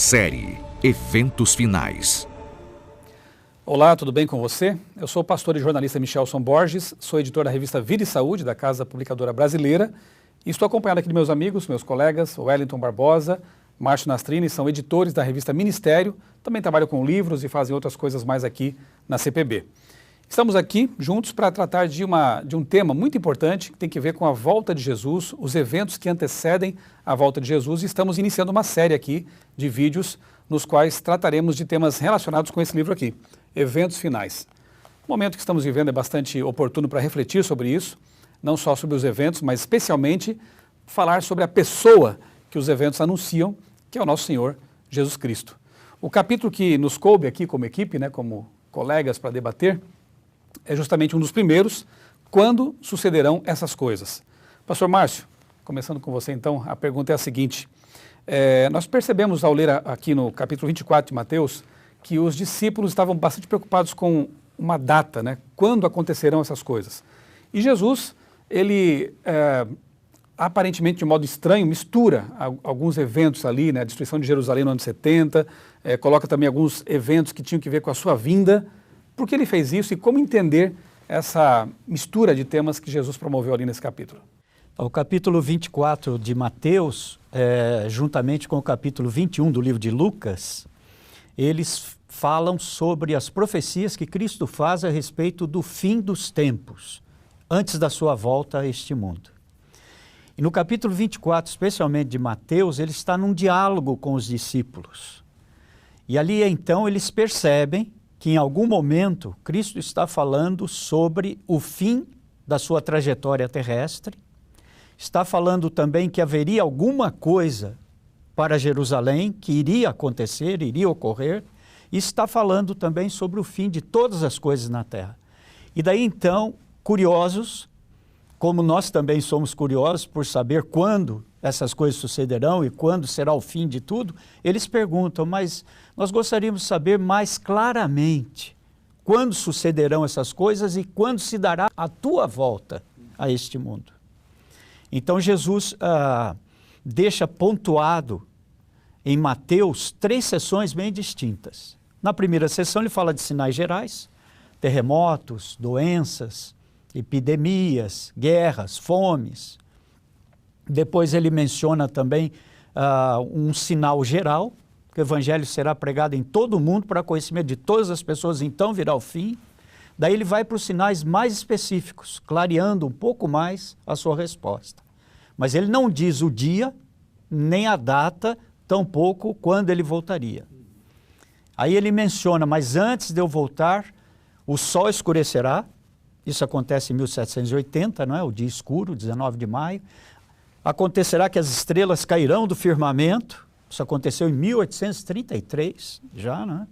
Série Eventos Finais. Olá, tudo bem com você? Eu sou o pastor e jornalista Michelson Borges, sou editor da revista Vida e Saúde, da Casa Publicadora Brasileira, e estou acompanhado aqui de meus amigos, meus colegas, Wellington Barbosa, Márcio Nastrini, são editores da revista Ministério, também trabalham com livros e fazem outras coisas mais aqui na CPB. Estamos aqui juntos para tratar de um tema muito importante que tem que ver com a volta de Jesus, os eventos que antecedem a volta de Jesus, e estamos iniciando uma série aqui de vídeos nos quais trataremos de temas relacionados com esse livro aqui, Eventos Finais. O momento que estamos vivendo é bastante oportuno para refletir sobre isso, não só sobre os eventos, mas especialmente falar sobre a pessoa que os eventos anunciam, que é o nosso Senhor Jesus Cristo. O capítulo que nos coube aqui como equipe, como colegas para debater, é justamente um dos primeiros, quando sucederão essas coisas. Pastor Márcio, começando com você então, a pergunta é a seguinte, nós percebemos ao ler aqui no capítulo 24 de Mateus, que os discípulos estavam bastante preocupados com uma data, quando acontecerão essas coisas. E Jesus, ele aparentemente de modo estranho, mistura alguns eventos ali, a destruição de Jerusalém no ano 70, coloca também alguns eventos que tinham que ver com a sua vinda. Por que ele fez isso e como entender essa mistura de temas que Jesus promoveu ali nesse capítulo? O capítulo 24 de Mateus, juntamente com o capítulo 21 do livro de Lucas, eles falam sobre as profecias que Cristo faz a respeito do fim dos tempos, antes da sua volta a este mundo. E no capítulo 24, especialmente de Mateus, ele está num diálogo com os discípulos. E ali então eles percebem que em algum momento Cristo está falando sobre o fim da sua trajetória terrestre, está falando também que haveria alguma coisa para Jerusalém que iria acontecer, iria ocorrer, e está falando também sobre o fim de todas as coisas na terra. E daí então, curiosos, como nós também somos curiosos por saber quando essas coisas sucederão e quando será o fim de tudo, eles perguntam, mas nós gostaríamos de saber mais claramente quando sucederão essas coisas e quando se dará a tua volta a este mundo. Então Jesus deixa pontuado em Mateus 3 sessões bem distintas. Na primeira sessão ele fala de sinais gerais, terremotos, doenças, epidemias, guerras, fomes. Depois ele menciona também um sinal geral, que o evangelho será pregado em todo o mundo para conhecimento de todas as pessoas, então virá o fim. Daí ele vai para os sinais mais específicos, clareando um pouco mais a sua resposta. Mas ele não diz o dia, nem a data, tampouco quando ele voltaria. Aí ele menciona, mas antes de eu voltar, o sol escurecerá, isso acontece em 1780, não é? O dia escuro, 19 de maio. Acontecerá que as estrelas cairão do firmamento, isso aconteceu em 1833, já, né?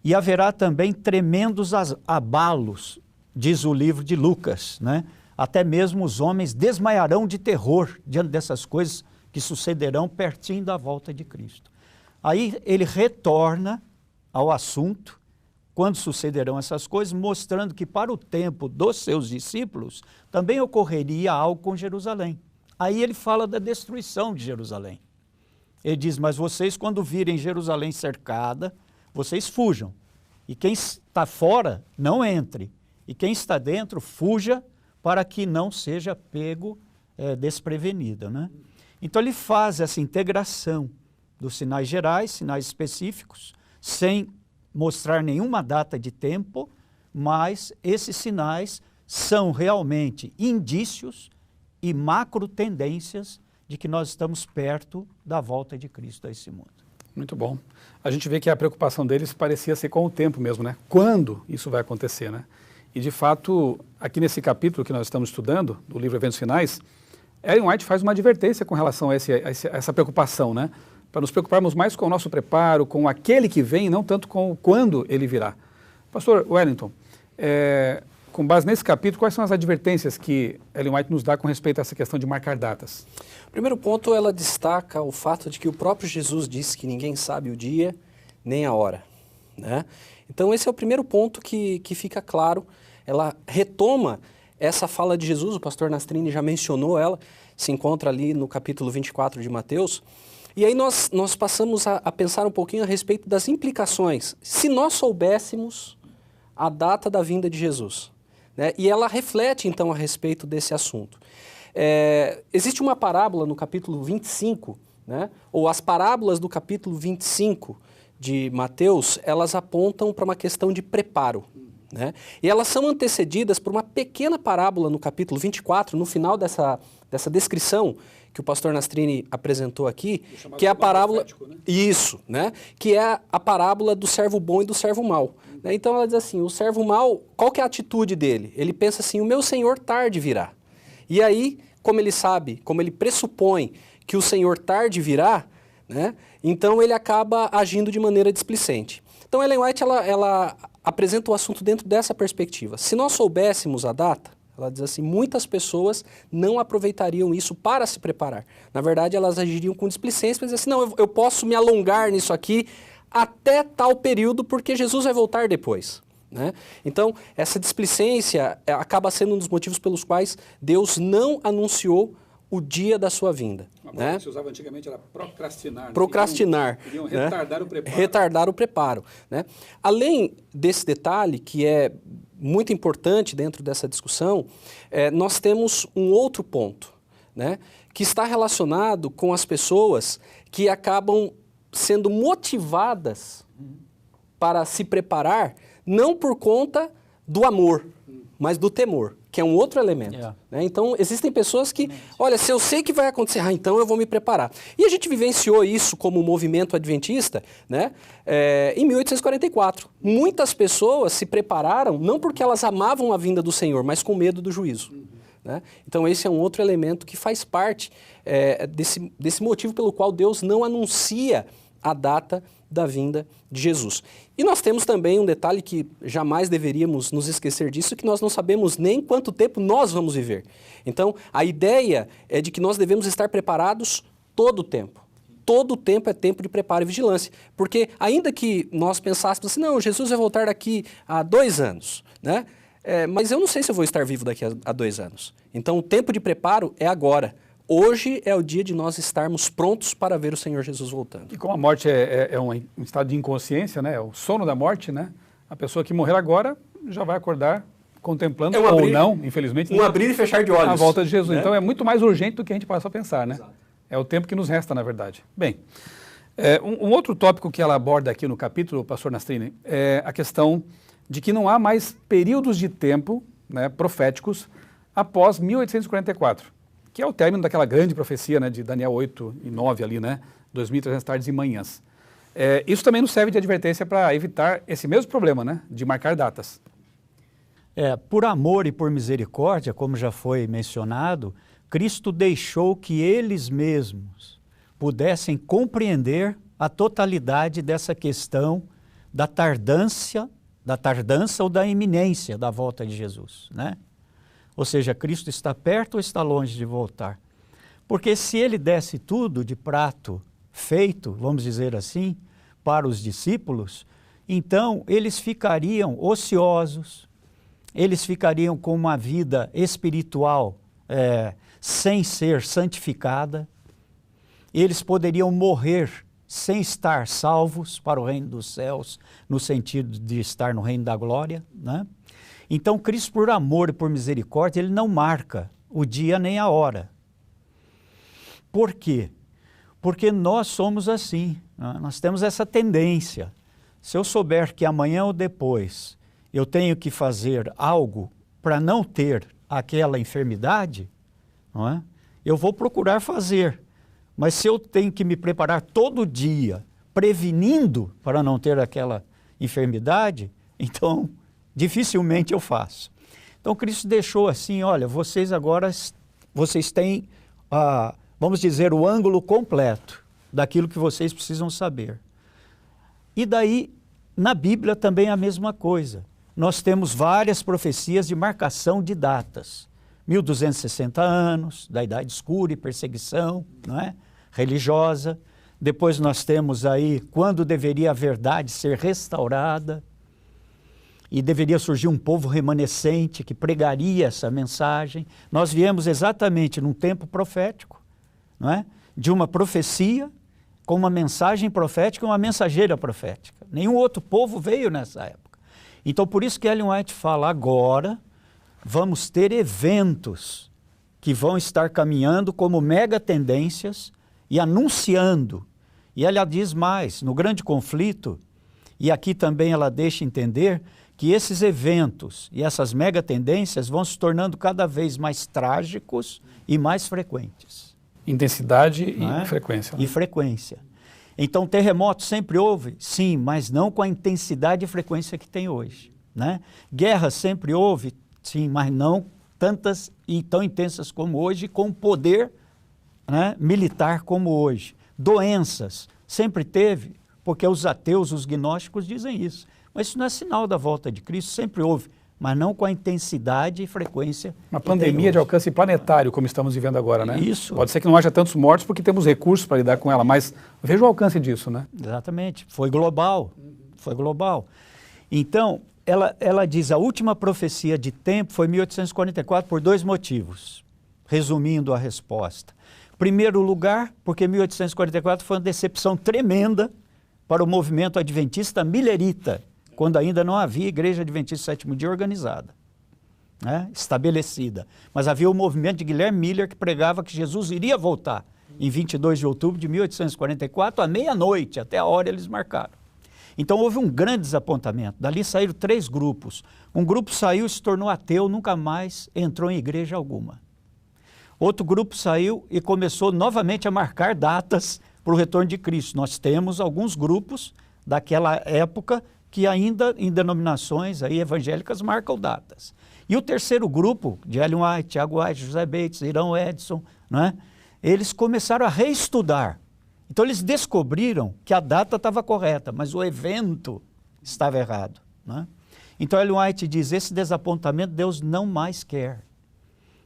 E haverá também tremendos abalos, diz o livro de Lucas, né? Até mesmo os homens desmaiarão de terror diante dessas coisas que sucederão pertinho da volta de Cristo. Aí ele retorna ao assunto, quando sucederão essas coisas, mostrando que para o tempo dos seus discípulos também ocorreria algo com Jerusalém. Aí ele fala da destruição de Jerusalém. Ele diz, mas vocês quando virem Jerusalém cercada, vocês fujam. E quem está fora, não entre. E quem está dentro, fuja para que não seja pego desprevenido, né? Então ele faz essa integração dos sinais gerais, sinais específicos, sem mostrar nenhuma data de tempo, mas esses sinais são realmente indícios e macro tendências de que nós estamos perto da volta de Cristo a esse mundo. Muito bom. A gente vê que a preocupação deles parecia ser com o tempo mesmo, Quando isso vai acontecer, E de fato, aqui nesse capítulo que nós estamos estudando, do livro Eventos Finais, Ellen White faz uma advertência com relação a essa preocupação, Para nos preocuparmos mais com o nosso preparo, com aquele que vem, não tanto com quando ele virá. Pastor Wellington, com base nesse capítulo, quais são as advertências que Ellen White nos dá com respeito a essa questão de marcar datas? Primeiro ponto, ela destaca o fato de que o próprio Jesus disse que ninguém sabe o dia nem a hora, Então esse é o primeiro ponto que fica claro. Ela retoma essa fala de Jesus, o pastor Nastrini já mencionou ela, se encontra ali no capítulo 24 de Mateus, E aí nós passamos a pensar um pouquinho a respeito das implicações. Se nós soubéssemos a data da vinda de Jesus, né? E ela reflete então a respeito desse assunto. Existe uma parábola no capítulo 25, né? Ou as parábolas do capítulo 25 de Mateus, elas apontam para uma questão de preparo, né? E elas são antecedidas por uma pequena parábola no capítulo 24, no final dessa descrição que o pastor Nastrini apresentou aqui, que é a parábola... Profético, né? Isso, né? Que é a parábola do servo bom e do servo mau. Né? Então ela diz assim, o servo mau, qual que é a atitude dele? Ele pensa assim, o meu senhor tarde virá. E aí, como ele sabe, como ele pressupõe que o senhor tarde virá, né? Então ele acaba agindo de maneira displicente. Então Ellen White ela apresenta o assunto dentro dessa perspectiva. Se nós soubéssemos a data, ela diz assim, muitas pessoas não aproveitariam isso para se preparar. Na verdade, elas agiriam com displicência, para dizer assim, não, eu posso me alongar nisso aqui até tal período, porque Jesus vai voltar depois. Né? Então, essa displicência acaba sendo um dos motivos pelos quais Deus não anunciou o dia da sua vinda. Uma palavra que se usava antigamente era procrastinar. Procrastinar. Queriam retardar o preparo. Retardar o preparo. Né? Além desse detalhe, que é muito importante dentro dessa discussão, nós temos um outro ponto, né? Que está relacionado com as pessoas que acabam sendo motivadas para se preparar, não por conta do amor, mas do temor, que é um outro elemento. Né? Então, existem pessoas que, olha, se eu sei que vai acontecer, então eu vou me preparar. E a gente vivenciou isso como movimento adventista, né? Em 1844. Muitas pessoas se prepararam não porque elas amavam a vinda do Senhor, mas com medo do juízo. Né? Então, esse é um outro elemento que faz parte desse motivo pelo qual Deus não anuncia a data da vinda de Jesus. E nós temos também um detalhe que jamais deveríamos nos esquecer disso, que nós não sabemos nem quanto tempo nós vamos viver. Então, a ideia é de que nós devemos estar preparados todo o tempo. Todo o tempo é tempo de preparo e vigilância. Porque ainda que nós pensássemos assim, não, Jesus vai voltar daqui a 2 anos, né? Mas eu não sei se eu vou estar vivo daqui a 2 anos. Então, o tempo de preparo é agora. Hoje é o dia de nós estarmos prontos para ver o Senhor Jesus voltando. E como a morte é um estado de inconsciência, né? É o sono da morte, né? A pessoa que morrer agora já vai acordar contemplando, ou não, infelizmente, abrir e fechar de olhos. A volta de Jesus. Né? Então é muito mais urgente do que a gente passa a pensar, né? Exato. É o tempo que nos resta, na verdade. Bem, um outro tópico que ela aborda aqui no capítulo, pastor Nastrini, é a questão de que não há mais períodos de tempo, né, proféticos após 1844. Que é o término daquela grande profecia, né, de Daniel 8 e 9 ali, né, 2.300 tardes e manhãs. Isso também nos serve de advertência para evitar esse mesmo problema, né, de marcar datas. Por amor e por misericórdia, como já foi mencionado, Cristo deixou que eles mesmos pudessem compreender a totalidade dessa questão da tardança ou da iminência da volta de Jesus, né? Ou seja, Cristo está perto ou está longe de voltar? Porque se ele desse tudo de prato feito, vamos dizer assim, para os discípulos, então eles ficariam ociosos, eles ficariam com uma vida espiritual sem ser santificada, eles poderiam morrer sem estar salvos para o reino dos céus, no sentido de estar no reino da glória, né? Então, Cristo, por amor e por misericórdia, ele não marca o dia nem a hora. Por quê? Porque nós somos assim, né? Nós temos essa tendência. Se eu souber que amanhã ou depois eu tenho que fazer algo para não ter aquela enfermidade, não é? Eu vou procurar fazer. Mas se eu tenho que me preparar todo dia, prevenindo para não ter aquela enfermidade, então dificilmente eu faço. Então Cristo deixou assim, olha, vocês agora, vocês têm, vamos dizer, o ângulo completo daquilo que vocês precisam saber. E daí, na Bíblia também é a mesma coisa. Nós temos várias profecias de marcação de datas. 1260 anos, da Idade Escura e perseguição, não é? Religiosa. Depois nós temos aí quando deveria a verdade ser restaurada e deveria surgir um povo remanescente que pregaria essa mensagem. Nós viemos exatamente num tempo profético, não é? De uma profecia com uma mensagem profética e uma mensageira profética. Nenhum outro povo veio nessa época. Então, por isso que Ellen White fala, agora vamos ter eventos que vão estar caminhando como mega tendências e anunciando. E ela diz mais, no grande conflito, e aqui também ela deixa entender que esses eventos e essas mega tendências vão se tornando cada vez mais trágicos e mais frequentes. Intensidade e frequência. E frequência. Então, terremoto sempre houve? Sim, mas não com a intensidade e frequência que tem hoje. Né? Guerra sempre houve? Sim, mas não tantas e tão intensas como hoje, com poder, né, militar como hoje. Doenças sempre teve, porque os ateus, os gnósticos dizem isso. Mas isso não é sinal da volta de Cristo, sempre houve, mas não com a intensidade e frequência. Uma pandemia de alcance planetário, como estamos vivendo agora, né? Isso. Pode ser que não haja tantos mortos porque temos recursos para lidar com ela, mas veja o alcance disso, né? Exatamente, foi global, foi global. Então, ela diz, a última profecia de tempo foi 1844 por 2 motivos, resumindo a resposta. Primeiro lugar, porque 1844 foi uma decepção tremenda para o movimento adventista millerita, quando ainda não havia Igreja Adventista Sétimo Dia organizada, né, estabelecida. Mas havia o movimento de Guilherme Miller que pregava que Jesus iria voltar em 22 de outubro de 1844, à meia-noite, até a hora eles marcaram. Então houve um grande desapontamento. Dali saíram 3 grupos. Um grupo saiu e se tornou ateu, nunca mais entrou em igreja alguma. Outro grupo saiu e começou novamente a marcar datas para o retorno de Cristo. Nós temos alguns grupos daquela época que ainda em denominações aí evangélicas marcam datas. E o terceiro grupo, de Ellen White, Tiago White, José Bates, Irão Edson, né, eles começaram a reestudar. Então eles descobriram que a data estava correta, mas o evento estava errado. Né? Então Ellen White diz, esse desapontamento Deus não mais quer.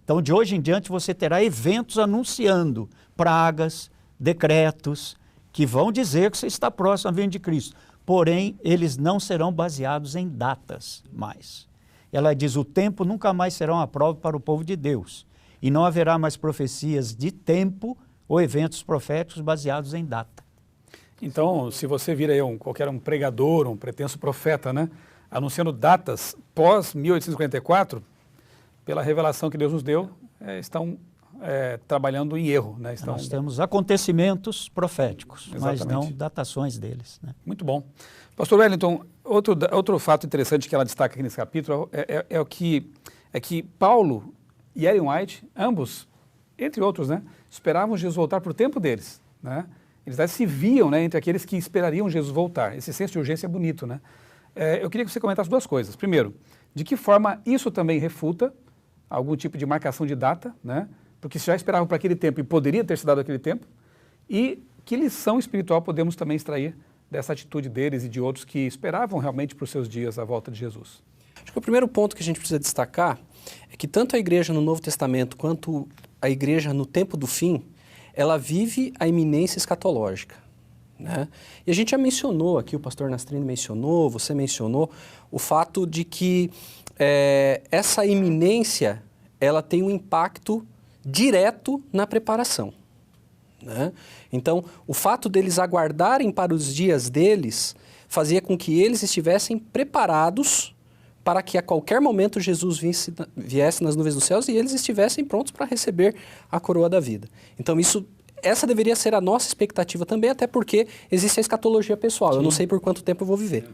Então de hoje em diante você terá eventos anunciando pragas, decretos, que vão dizer que você está próximo à vinda de Cristo. Porém, eles não serão baseados em datas mais. Ela diz, o tempo nunca mais será uma prova para o povo de Deus. E não haverá mais profecias de tempo ou eventos proféticos baseados em data. Então, se você vir aí qualquer um pregador, um pretenso profeta, né, anunciando datas pós-1844, pela revelação que Deus nos deu, estão trabalhando em erro. Né? Nós temos acontecimentos proféticos, Exatamente. mas não datações deles. Né? Muito bom. Pastor Wellington, outro fato interessante que ela destaca aqui nesse capítulo é que Paulo e Ellen White, ambos, entre outros, né, esperavam Jesus voltar para o tempo deles. Né? Eles se viam, né, entre aqueles que esperariam Jesus voltar. Esse senso de urgência é bonito. Né? Eu queria que você comentasse 2 coisas. Primeiro, de que forma isso também refuta algum tipo de marcação de data, né? Porque se já esperavam para aquele tempo e poderia ter se dado aquele tempo, e que lição espiritual podemos também extrair dessa atitude deles e de outros que esperavam realmente para os seus dias a volta de Jesus? Acho que o primeiro ponto que a gente precisa destacar é que tanto a igreja no Novo Testamento quanto a igreja no tempo do fim, ela vive a iminência escatológica. Né? E a gente já mencionou aqui, o pastor Nastrini mencionou, você mencionou, o fato de que essa iminência ela tem um impacto direto na preparação. Né? Então, o fato deles aguardarem para os dias deles fazia com que eles estivessem preparados para que a qualquer momento Jesus viesse nas nuvens dos céus e eles estivessem prontos para receber a coroa da vida. Então, essa deveria ser a nossa expectativa também, até porque existe a escatologia pessoal. Sim. Eu não sei por quanto tempo eu vou viver.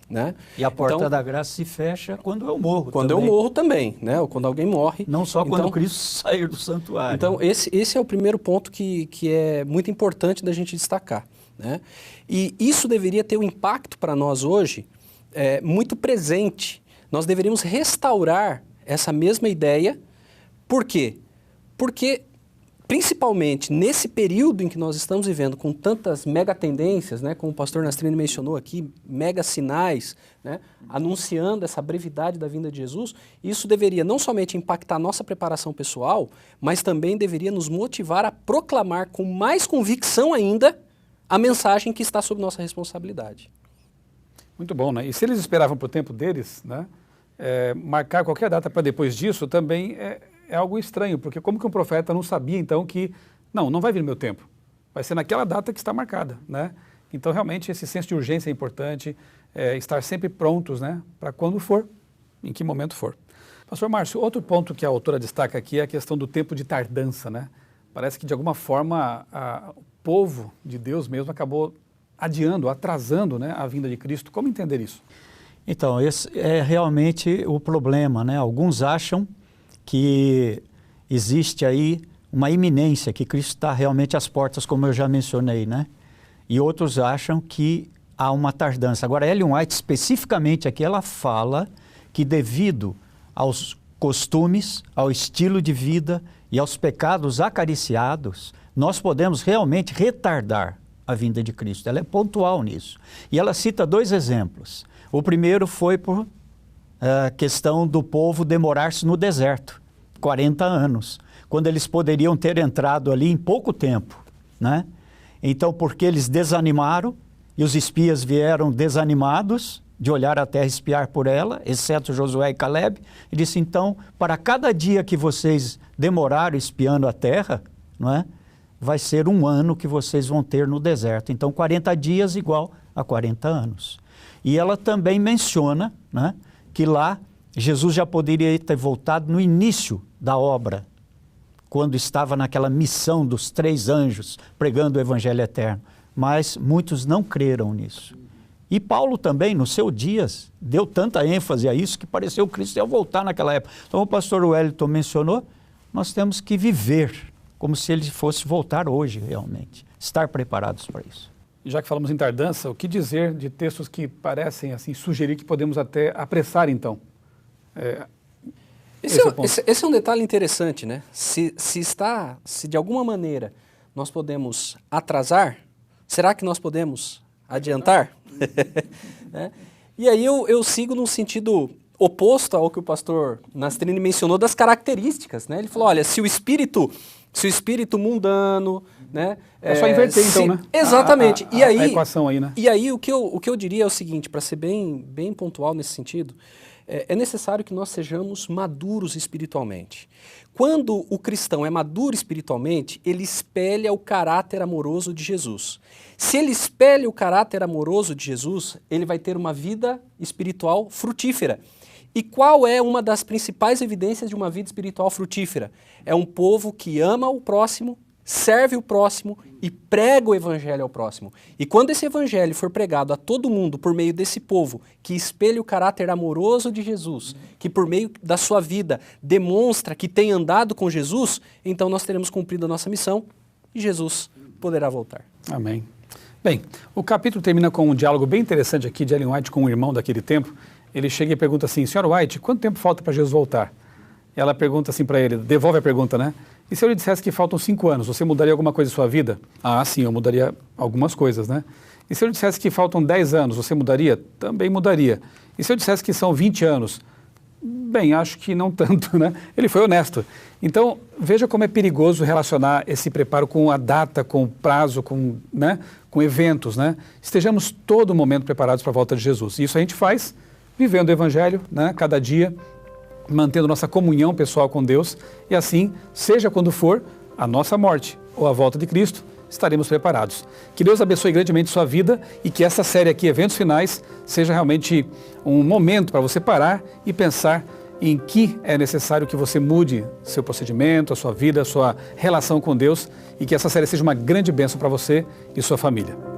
Né? E a porta da graça se fecha quando eu morro. Quando eu morro também, né? Ou quando alguém morre. Não só quando Cristo sair do santuário. Então, esse é o primeiro ponto que é muito importante da gente destacar. Né? E isso deveria ter um impacto para nós hoje muito presente. Nós deveríamos restaurar essa mesma ideia. Por quê? Porque, principalmente nesse período em que nós estamos vivendo com tantas mega tendências, né, como o pastor Nastrini mencionou aqui, mega sinais, né, anunciando essa brevidade da vinda de Jesus, isso deveria não somente impactar a nossa preparação pessoal, mas também deveria nos motivar a proclamar com mais convicção ainda a mensagem que está sob nossa responsabilidade. Muito bom, né? E se eles esperavam para o tempo deles, né, marcar qualquer data para depois disso também é algo estranho, porque como que um profeta não sabia então que não vai vir meu tempo? vai ser naquela data que está marcada, né? Então, realmente, esse senso de urgência é importante, estar sempre prontos, né, para quando for, em que momento for. Pastor Márcio, outro ponto que a autora destaca aqui é a questão do tempo de tardança, né? Parece que, de alguma forma, o povo de Deus mesmo acabou adiando, atrasando, né, a vinda de Cristo. Como entender isso? Então, esse é realmente o problema, né? Alguns acham que existe aí uma iminência, que Cristo está realmente às portas, como eu já mencionei, né? E outros acham que há uma tardança. Agora, Ellen White, especificamente aqui, ela fala que devido aos costumes, ao estilo de vida e aos pecados acariciados, nós podemos realmente retardar a vinda de Cristo. Ela é pontual nisso. E ela cita 2 exemplos. O primeiro foi por questão do povo demorar-se no deserto, 40 anos, quando eles poderiam ter entrado ali em pouco tempo, né? Então, porque eles desanimaram, e os espias vieram desanimados de olhar a terra e espiar por ela, exceto Josué e Caleb, e disse, então, para cada dia que vocês demoraram espiando a terra, não é? Vai ser 1 ano que vocês vão ter no deserto. Então, 40 dias igual a 40 anos. E ela também menciona, né, que lá Jesus já poderia ter voltado no início da obra, quando estava naquela missão dos 3 anjos pregando o Evangelho eterno. Mas muitos não creram nisso. E Paulo também, nos seus dias, deu tanta ênfase a isso que pareceu que Cristo ia voltar naquela época. Então o pastor Wellington mencionou, nós temos que viver como se ele fosse voltar hoje realmente. Estar preparados para isso. Já que falamos em tardança, o que dizer de textos que parecem assim sugerir que podemos até apressar então? Esse é um detalhe interessante, né? Se de alguma maneira nós podemos atrasar, será que nós podemos adiantar? E aí eu sigo num sentido oposto ao que o pastor Nastrini mencionou das características, né? Ele falou, olha, se o espírito mundano, né? É só inverter então, né? Exatamente. A equação aí, né? E aí o que eu diria é o seguinte, para ser bem pontual nesse sentido, é necessário que nós sejamos maduros espiritualmente. Quando o cristão é maduro espiritualmente, ele espelha o caráter amoroso de Jesus. Se ele espelha o caráter amoroso de Jesus, ele vai ter uma vida espiritual frutífera. E qual é uma das principais evidências de uma vida espiritual frutífera? É um povo que ama o próximo, serve o próximo e prega o evangelho ao próximo. E quando esse evangelho for pregado a todo mundo por meio desse povo que espelha o caráter amoroso de Jesus, que por meio da sua vida demonstra que tem andado com Jesus, então nós teremos cumprido a nossa missão e Jesus poderá voltar. Amém. Bem, o capítulo termina com um diálogo bem interessante aqui de Ellen White com um irmão daquele tempo. Ele chega e pergunta assim, Sr. White, quanto tempo falta para Jesus voltar? Ela pergunta assim para ele, devolve a pergunta, né? E se eu lhe dissesse que faltam 5 anos, você mudaria alguma coisa em sua vida? Ah, sim, eu mudaria algumas coisas, né? E se eu lhe dissesse que faltam 10 anos, você mudaria? Também mudaria. E se eu dissesse que são 20 anos? Bem, acho que não tanto, né? Ele foi honesto. Então, veja como é perigoso relacionar esse preparo com a data, com o prazo, com eventos, né? Estejamos todo momento preparados para a volta de Jesus. E isso a gente faz vivendo o Evangelho, né? Cada dia, mantendo nossa comunhão pessoal com Deus, e assim, seja quando for a nossa morte ou a volta de Cristo, estaremos preparados. Que Deus abençoe grandemente sua vida e que essa série aqui, Eventos Finais, seja realmente um momento para você parar e pensar em que é necessário que você mude seu procedimento, a sua vida, a sua relação com Deus, e que essa série seja uma grande bênção para você e sua família.